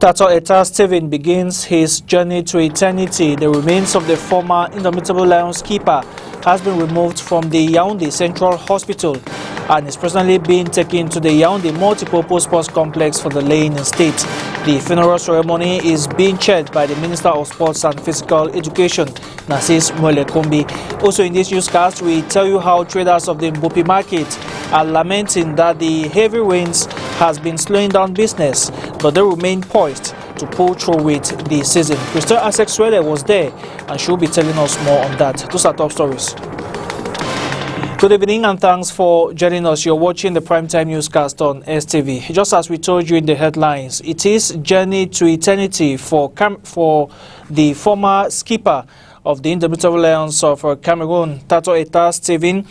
Tataw Steven begins his journey to eternity. The remains of the former Indomitable Lions keeper has been removed from the Yaoundé Central Hospital and is presently being taken to the Yaoundé Multipurpose Sports Complex for the laying in state. The funeral ceremony is being chaired by the Minister of Sports and Physical Education, Nsoesie. Also in this newscast, we tell you how traders of the Mbopi market are lamenting that the heavy rains has been slowing down business, but they remain poised to pull through with the season. Christelle Asexuele was there and she'll be telling us more on that. Those are top stories. Good evening and thanks for joining us. You're watching the Primetime Newscast on STV. Just as we told you in the headlines, it is journey to eternity for the former skipper of the Indomitable Lions of Cameroon, Tataw Steven,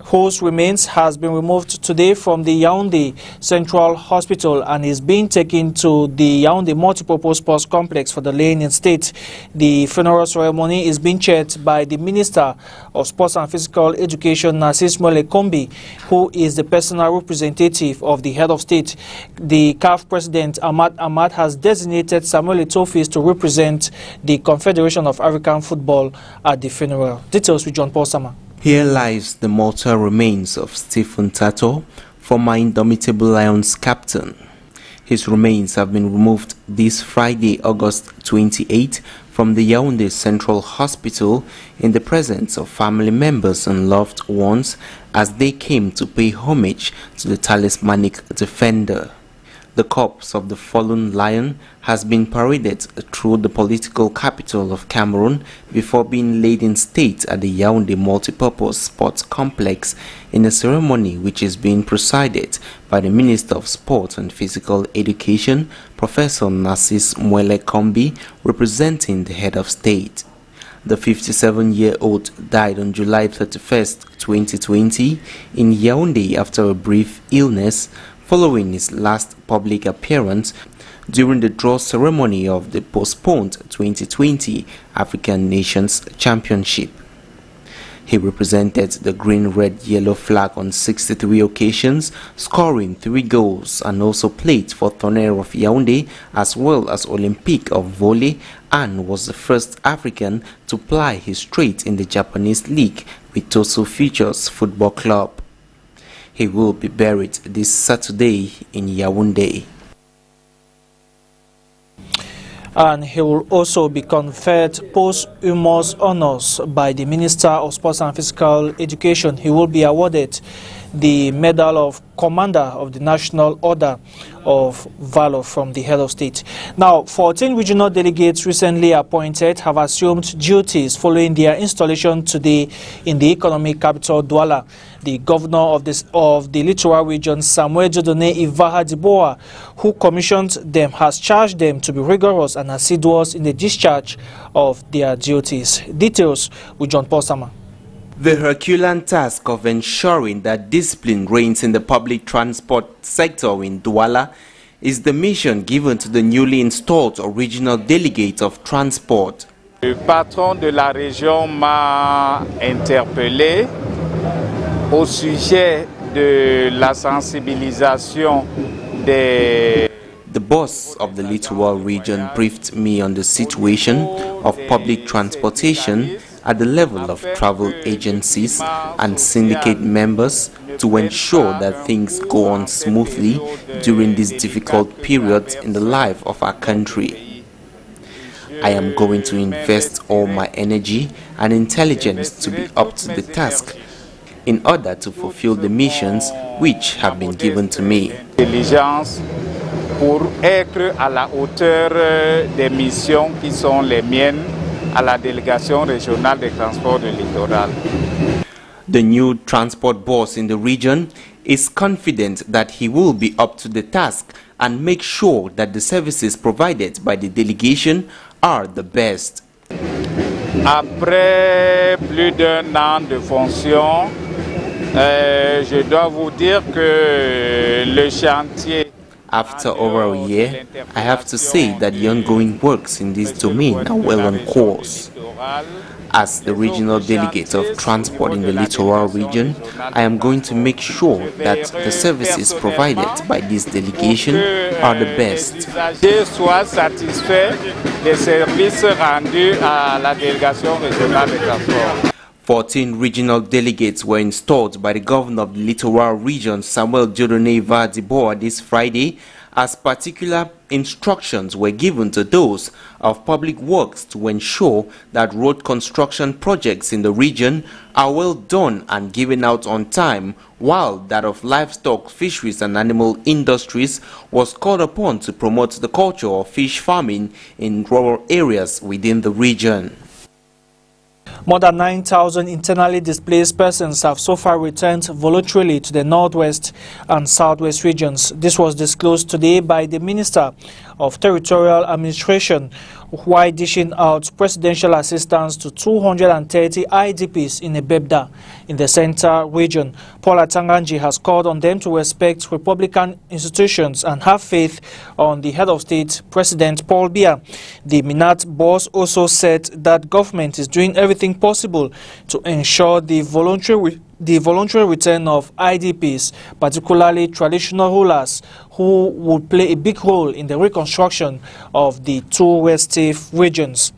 whose remains has been removed today from the Yaoundé Central Hospital and is being taken to the Yaoundé Multipurpose Sports Complex for the laying in state. The funeral ceremony is being chaired by the Minister of Sports and Physical Education, Nsoesie, who is the personal representative of the head of state. The CAF President Ahmad has designated Samuel Eto'o to represent the Confederation of African Football at the funeral. Details with John Paul Sama. Here lies the mortal remains of Stephen Tataw, former Indomitable Lions captain. His remains have been removed this Friday, August 28, from the Yaoundé Central Hospital in the presence of family members and loved ones as they came to pay homage to the talismanic defender. The corpse of the fallen lion has been paraded through the political capital of Cameroon before being laid in state at the Yaoundé Multipurpose Sports Complex in a ceremony which is being presided by the Minister of Sport and Physical Education, Professor Nsoesie, representing the head of state. The 57-year-old died on July 31st, 2020 in Yaoundé after a brief illness, following his last public appearance during the draw ceremony of the postponed 2020 African Nations Championship. He represented the green, red, yellow flag on 63 occasions, scoring 3 goals, and also played for Tonnerre of Yaoundé as well as Olympique of Volley, and was the first African to ply his trade in the Japanese league with Tosu Futures Football Club. He will be buried this Saturday in Yaoundé. And he will also be conferred posthumous honors by the Minister of Sports and Physical Education. He will be awarded the Medal of Commander of the National Order of Valor from the head of state. Now, 14 regional delegates recently appointed have assumed duties following their installation today in the economic capital, Douala. The governor of the littoral region, Samuel Jodone Ivaha Diboa, who commissioned them, has charged them to be rigorous and assiduous in the discharge of their duties. Details with John Paul Sama. The Herculean task of ensuring that discipline reigns in the public transport sector in Douala is the mission given to the newly installed regional delegate of transport. Le patron de la région m'a interpellé au sujet de la sensibilisation des... The boss of the littoral region briefed me on the situation of public transportation at the level of travel agencies and syndicate members to ensure that things go on smoothly during this difficult period in the life of our country. I am going to invest all my energy and intelligence to be up to the task in order to fulfill the missions which have been given to me. Pour être à la hauteur des missions qui sont les miennes à la délégation régionale des transports du littoral. The new transport boss in the region is confident that he will be up to the task and make sure that the services provided by the delegation are the best. Après plus d'1 an de fonction, je dois vous dire que le chantier. After over a year, I have to say that the ongoing works in this domain are well on course. As the regional delegate of transport in the littoral region, I am going to make sure that the services provided by this delegation are the best. 14 regional delegates were installed by the governor of the littoral region, Samuel Jodoneva Diboa, this Friday, as particular instructions were given to those of public works to ensure that road construction projects in the region are well done and given out on time, while that of livestock, fisheries and animal industries was called upon to promote the culture of fish farming in rural areas within the region. More than 9,000 internally displaced persons have so far returned voluntarily to the northwest and southwest regions. This was disclosed today by the Minister of Territorial Administration, while dishing out presidential assistance to 230 IDPs in Ebebda in the center region. Paul Atanganji has called on them to respect Republican institutions and have faith on the head of state, President Paul Biya. The Minat boss also said that government is doing everything possible to ensure the voluntary return of IDPs, particularly traditional rulers, who would play a big role in the reconstruction of the two West regions.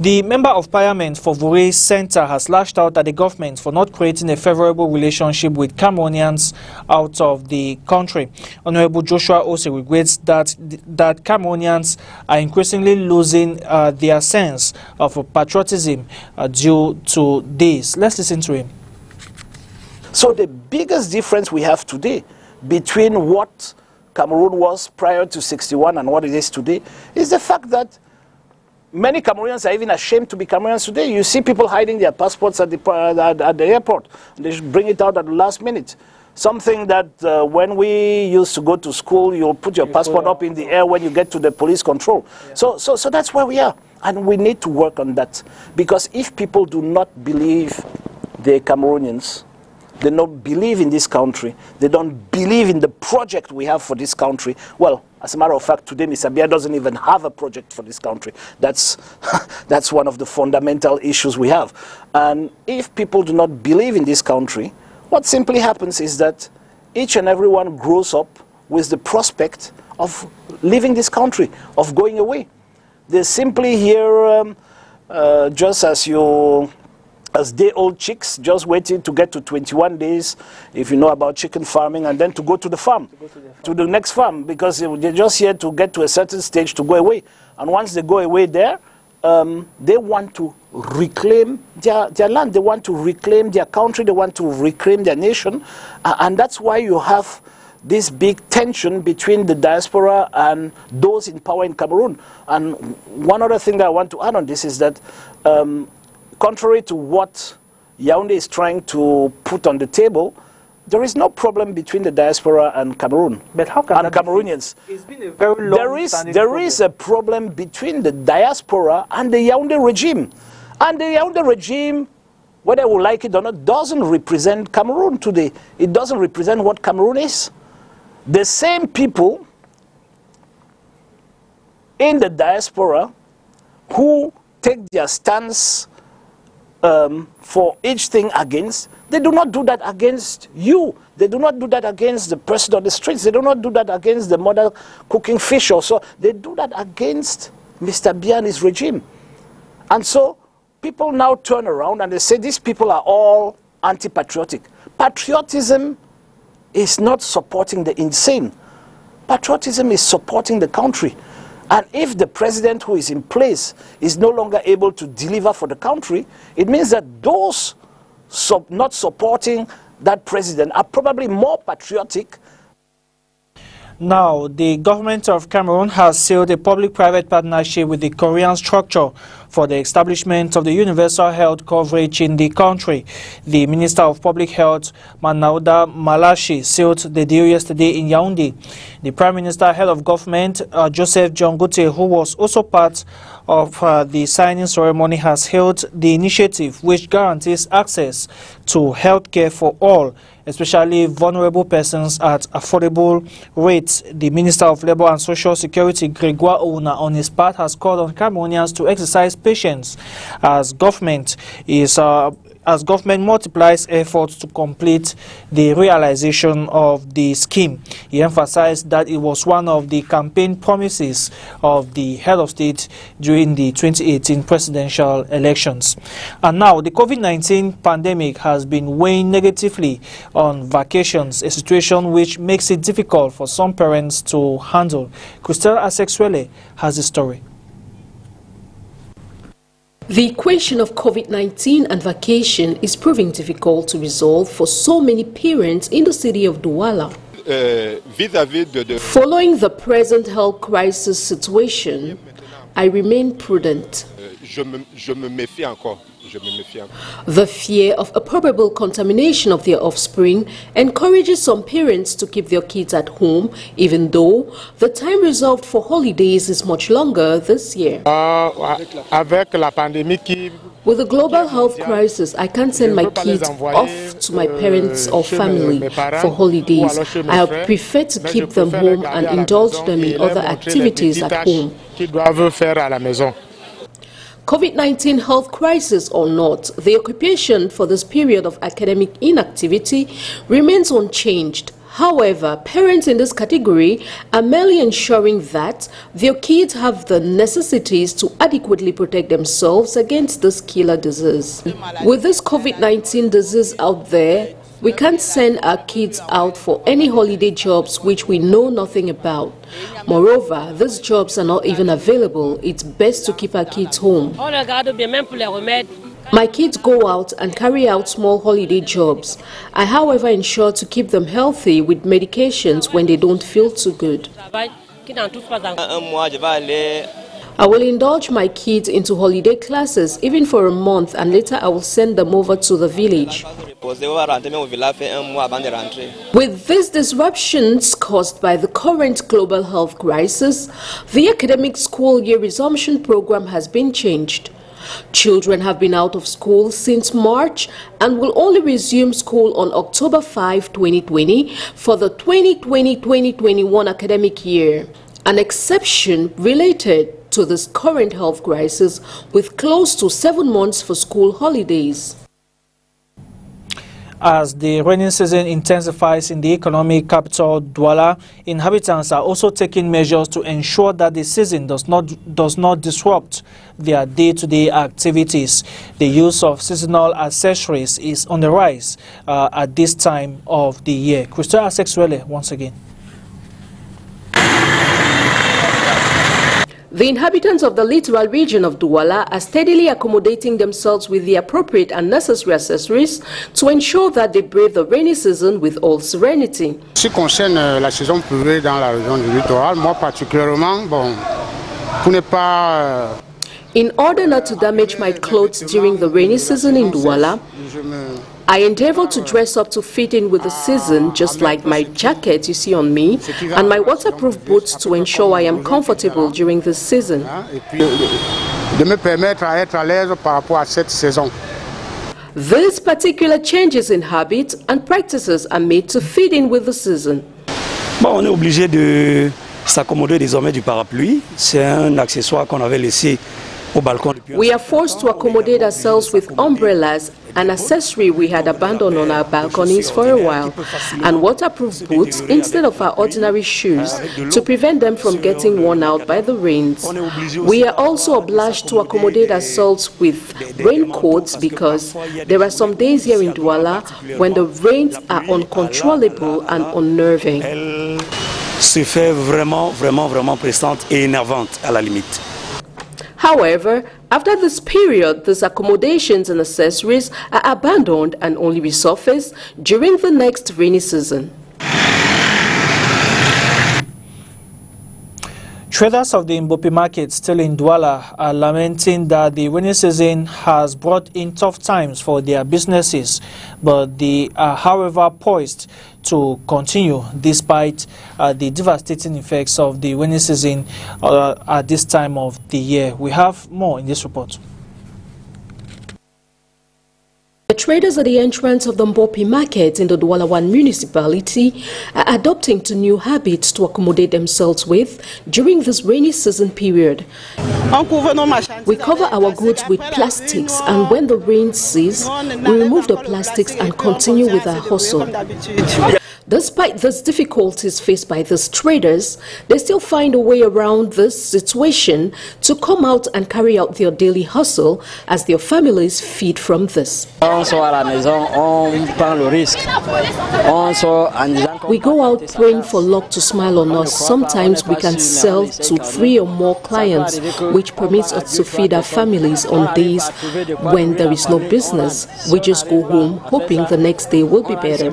The Member of Parliament for Vure Center has lashed out at the government for not creating a favorable relationship with Cameroonians out of the country. Honorable Joshua also regrets that Cameroonians are increasingly losing their sense of patriotism due to this. Let's listen to him. So the biggest difference we have today between what Cameroon was prior to '61 and what it is today is the fact that many Cameroonians are even ashamed to be Cameroonians today. You see people hiding their passports at the airport. They bring it out at the last minute. Something that when we used to go to school, you'll put your passport up in the air when you get to the police control. Yeah. So that's where we are. And we need to work on that. Because if people do not believe they're Cameroonians, they don't believe in this country, they don't believe in the project we have for this country, well, as a matter of fact, today Mr. Biya doesn't even have a project for this country. That's one of the fundamental issues we have. And if people do not believe in this country, what simply happens is that each and everyone grows up with the prospect of leaving this country, of going away. They simply hear, just as day-old chicks, just waiting to get to 21 days, if you know about chicken farming, and then to go to the farm, to the next farm, because they're just here to get to a certain stage to go away. And once they go away there, they want to reclaim their land, they want to reclaim their country, they want to reclaim their nation, and that's why you have this big tension between the diaspora and those in power in Cameroon. And one other thing that I want to add on this is that contrary to what Yaoundé is trying to put on the table, there is no problem between the diaspora and Cameroon. But how can and Cameroonians? It's been a very long There is a problem between the diaspora and the Yaoundé regime. And the Yaoundé regime, whether we like it or not, doesn't represent Cameroon today. It doesn't represent what Cameroon is. The same people in the diaspora who take their stance for each thing against, they do not do that against you. They do not do that against the person on the streets. They do not do that against the mother cooking fish or so. They do that against Mr. Biya and his regime. And so people now turn around and they say these people are all anti-patriotic. Patriotism is not supporting the insane. Patriotism is supporting the country. And if the president who is in place is no longer able to deliver for the country, it means that those not supporting that president are probably more patriotic. Now, the government of Cameroon has sealed a public-private partnership with the Korean structure for the establishment of the universal health coverage in the country. The Minister of Public Health, Manauda Malashi, sealed the deal yesterday in Yaoundé. The Prime Minister, head of government, Joseph John Gote, who was also part of the signing ceremony has hailed the initiative, which guarantees access to health care for all, especially vulnerable persons, at affordable rates. The Minister of Labour and Social Security, Gregoire Ouna, on his part, has called on Cameroonians to exercise patience as government multiplies efforts to complete the realization of the scheme. He emphasized that it was one of the campaign promises of the head of state during the 2018 presidential elections. And now, the COVID-19 pandemic has been weighing negatively on vacations, a situation which makes it difficult for some parents to handle. Christelle Asexuele has the story. The equation of COVID-19 and vacation is proving difficult to resolve for so many parents in the city of Douala. Following the present health crisis situation, I remain prudent. The fear of a probable contamination of their offspring encourages some parents to keep their kids at home, even though the time reserved for holidays is much longer this year. With the global health crisis, I can't send my kids off to my parents or family for holidays. I prefer to keep them home and indulge them in other activities at home. COVID-19 health crisis or not, the occupation for this period of academic inactivity remains unchanged. However, parents in this category are merely ensuring that their kids have the necessities to adequately protect themselves against this killer disease. With this COVID-19 disease out there, we can't send our kids out for any holiday jobs which we know nothing about. Moreover, these jobs are not even available. It's best to keep our kids home. My kids go out and carry out small holiday jobs. I, however, ensure to keep them healthy with medications when they don't feel too good. I will indulge my kids into holiday classes even for a month, and later I will send them over to the village. With these disruptions caused by the current global health crisis, the academic school year resumption program has been changed. Children have been out of school since March and will only resume school on October 5, 2020 for the 2020-2021 academic year. An exception related to this current health crisis, with close to 7 months for school holidays. As the rainy season intensifies in the economic capital, Douala, inhabitants are also taking measures to ensure that the season does not disrupt their day-to-day activities. The use of seasonal accessories is on the rise at this time of the year. Christelle Asexuele once again. The inhabitants of the littoral region of Douala are steadily accommodating themselves with the appropriate and necessary accessories to ensure that they brave the rainy season with all serenity. Ce qui concerne la saison pluvieuse dans la région du littoral, moi particulièrement, pour ne pas... In order not to damage my clothes during the rainy season in Douala, I endeavor to dress up to fit in with the season, just like my jacket you see on me, and my waterproof boots to ensure I am comfortable during this season. These particular changes in habits and practices are made to fit in with the season. On est obligé de s'accommoder désormais du parapluie. C'est un accessoire qu'on avait laissé au balcon. We are forced to accommodate ourselves with umbrellas, an accessory we had abandoned on our balconies for a while, and waterproof boots instead of our ordinary shoes to prevent them from getting worn out by the rains. We are also obliged to accommodate ourselves with raincoats because there are some days here in Douala when the rains are uncontrollable and unnerving. Se fait vraiment pressante et énervante à la limite. However, after this period, these accommodations and accessories are abandoned and only resurface during the next rainy season. Traders of the Mbopi market still in Douala are lamenting that the rainy season has brought in tough times for their businesses, but they are, however, poised to continue despite the devastating effects of the rainy season at this time of the year. We have more in this report. The traders at the entrance of the Mbopi market in the Douala 1 municipality are adopting to new habits to accommodate themselves with during this rainy season period. We cover our goods with plastics, and when the rain ceases, we remove the plastics and continue with our hustle. Despite these difficulties faced by these traders, they still find a way around this situation to come out and carry out their daily hustle as their families feed from this. We go out praying for luck to smile on us. Sometimes we can sell to 3 or more clients, which permits us to feed our families on days when there is no business. We just go home hoping the next day will be better.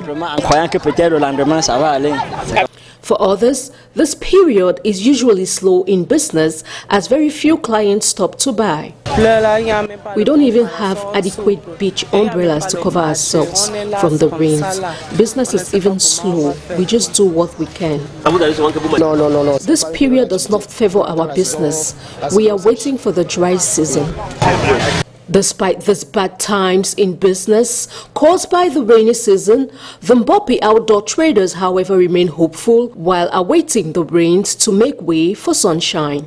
For others, this period is usually slow in business as very few clients stop to buy. We don't even have adequate beach umbrellas to cover ourselves from the rains. Business is even slow. We just do what we can. This period does not favor our business. We are waiting for the dry season. Despite these bad times in business caused by the rainy season, the Mbopi outdoor traders, however, remain hopeful while awaiting the rains to make way for sunshine.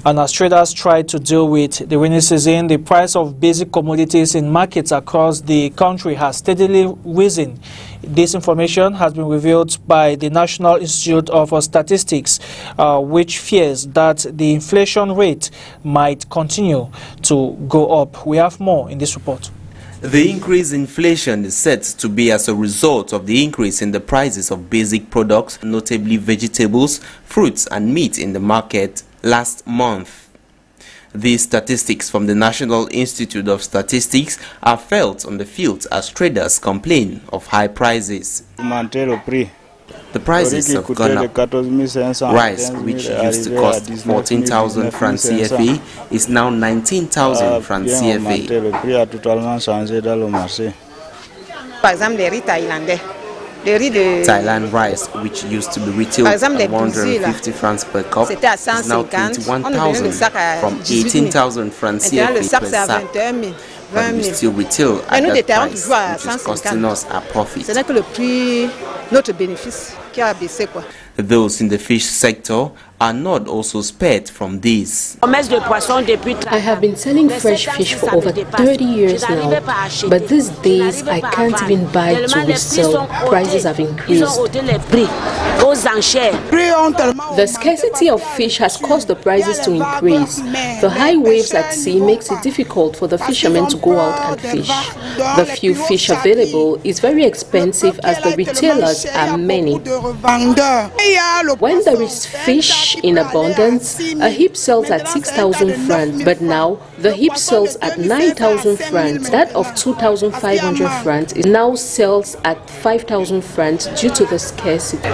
And as traders try to deal with the rainy season, the price of basic commodities in markets across the country has steadily risen. This information has been revealed by the National Institute of Statistics, which fears that the inflation rate might continue to go up. We have more in this report. The increase in inflation is said to be as a result of the increase in the prices of basic products, notably vegetables, fruits and meat in the market last month. These statistics from the National Institute of Statistics are felt on the field as traders complain of high prices. The prices have gone up. Rice, which used to cost 14,000 francs CFA, is now 19,000 francs CFA. Thailand rice, which used to be retailed at 150 francs per cup, is now 21,000 from 18,000 francs CFA per sack. But we still retail at that price, which is costing us a profit. Those in the fish sector are not also spared from this. I have been selling fresh fish for over 30 years now, but these days I can't even buy to resell. Prices have increased. The scarcity of fish has caused the prices to increase. The high waves at sea makes it difficult for the fishermen to go out and fish. The few fish available is very expensive as the retailers are many. When there is fish in abundance, a heap sells at 6,000 francs, but now the heap sells at 9,000 francs. That of 2,500 francs is now sells at 5,000 francs due to the scarcity.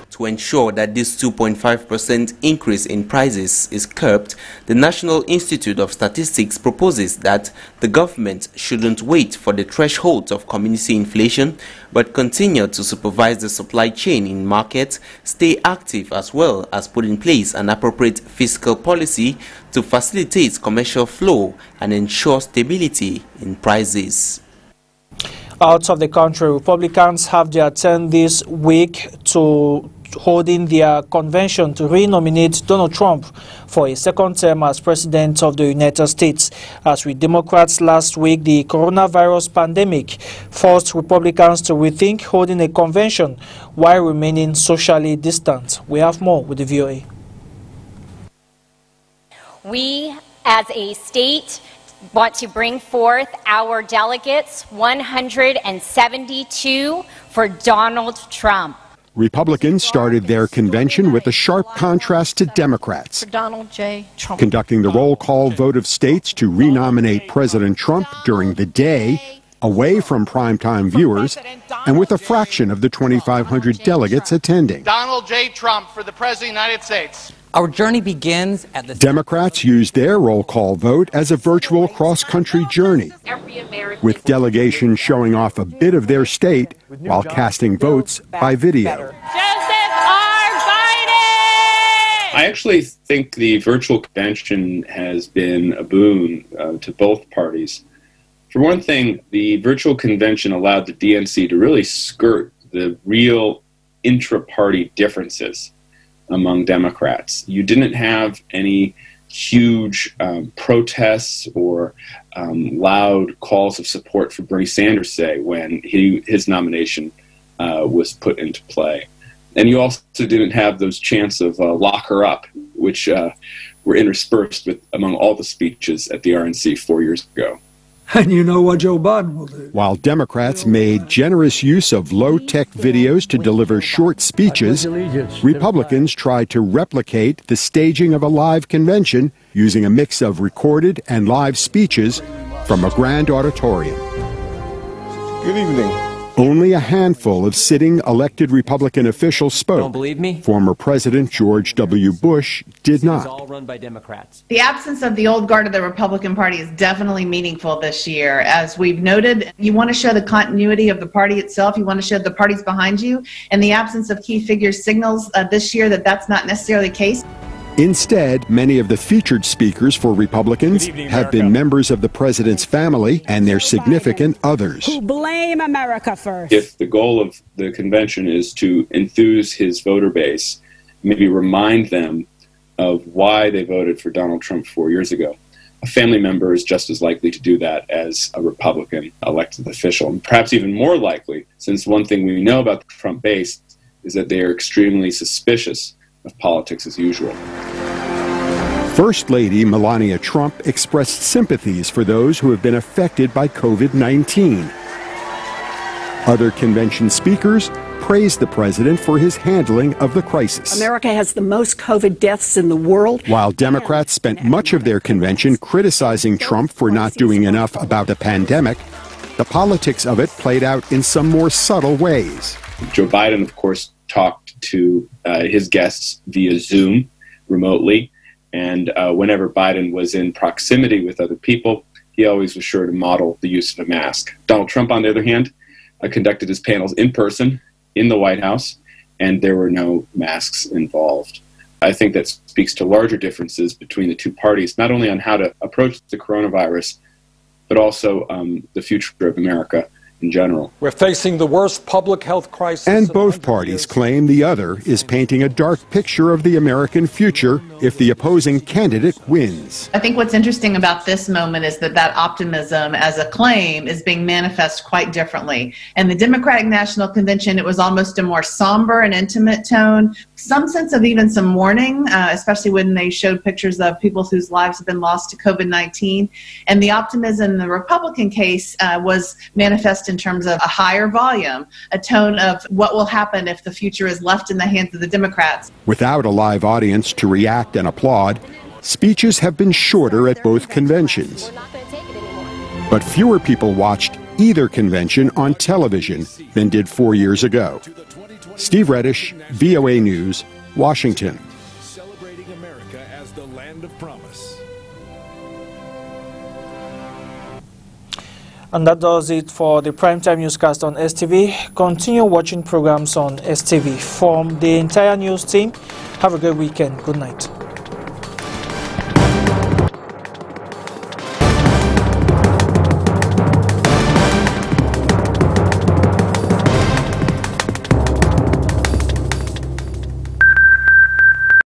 To ensure that this 2.5% increase in prices is curbed, the National Institute of Statistics proposes that the government shouldn't wait for the threshold of community inflation, but continue to supervise the supply chain in markets, stay active as well as put in place an appropriate fiscal policy to facilitate commercial flow and ensure stability in prices. Out of the country, Republicans have their turn this week to holding their convention to re-nominate Donald Trump for a second term as President of the United States. As with Democrats last week, the coronavirus pandemic forced Republicans to rethink holding a convention while remaining socially distant. We have more with the VOA. We, as a state, want to bring forth our delegates, 172 for Donald Trump. Republicans started their convention with a sharp contrast to Democrats, Donald J. Trump. Conducting the roll call vote of states to renominate President Trump during the day away from primetime viewers and with a fraction of the 2,500 delegates attending. Donald J. Trump for the President of the United States. Our journey begins at the... Democrats used their roll call vote as a virtual cross-country journey, with delegations showing off a bit of their state while casting votes by video. I actually think the virtual convention has been a boon to both parties. For one thing, the virtual convention allowed the DNC to really skirt the real intra-party differences among Democrats. You didn't have any huge protests or loud calls of support for Bernie Sanders, say, when his nomination was put into play. And you also didn't have those chants of lock her up, which were interspersed with among all the speeches at the RNC 4 years ago. And you know what Joe Biden will do. While Democrats made generous use of low-tech videos to deliver short speeches, Republicans tried to replicate the staging of a live convention using a mix of recorded and live speeches from a grand auditorium. Good evening. Only a handful of sitting elected Republican officials spoke. Don't believe me? Former President George W. Bush did not. It's all run by Democrats. The absence of the old guard of the Republican Party is definitely meaningful this year. As we've noted, you want to show the continuity of the party itself. You want to show the parties behind you. And the absence of key figures signals this year that that's not necessarily the case. Instead, many of the featured speakers for Republicans have been members of the president's family and their significant others. Who blame America first. If the goal of the convention is to enthuse his voter base, maybe remind them of why they voted for Donald Trump 4 years ago, a family member is just as likely to do that as a Republican elected official. And perhaps even more likely, since one thing we know about the Trump base is that they are extremely suspicious of politics as usual. First Lady Melania Trump expressed sympathies for those who have been affected by COVID-19. Other convention speakers praised the president for his handling of the crisis. America has the most COVID deaths in the world. While Democrats spent much of their convention criticizing Trump for not doing enough about the pandemic, the politics of it played out in some more subtle ways. Joe Biden, of course, talked to his guests via Zoom remotely. And whenever Biden was in proximity with other people, he always was sure to model the use of a mask. Donald Trump, on the other hand, conducted his panels in person in the White House, and there were no masks involved. I think that speaks to larger differences between the two parties, not only on how to approach the coronavirus, but also the future of America in general. We're facing the worst public health crisis. And both parties claim the other is painting a dark picture of the American future if the opposing candidate wins. I think what's interesting about this moment is that that optimism as a claim is being manifest quite differently. And the Democratic National Convention, it was almost a more somber and intimate tone, some sense of even some mourning, especially when they showed pictures of people whose lives have been lost to COVID-19. And the optimism in the Republican case was manifest in terms of a higher volume, a tone of what will happen if the future is left in the hands of the Democrats. Without a live audience to react and applaud, speeches have been shorter at both conventions. But fewer people watched either convention on television than did 4 years ago. Steve Reddish, VOA News, Washington. Celebrating America as the land of promise. And that does it for the Primetime Newscast on STV. Continue watching programs on STV. From the entire news team, have a good weekend. Good night.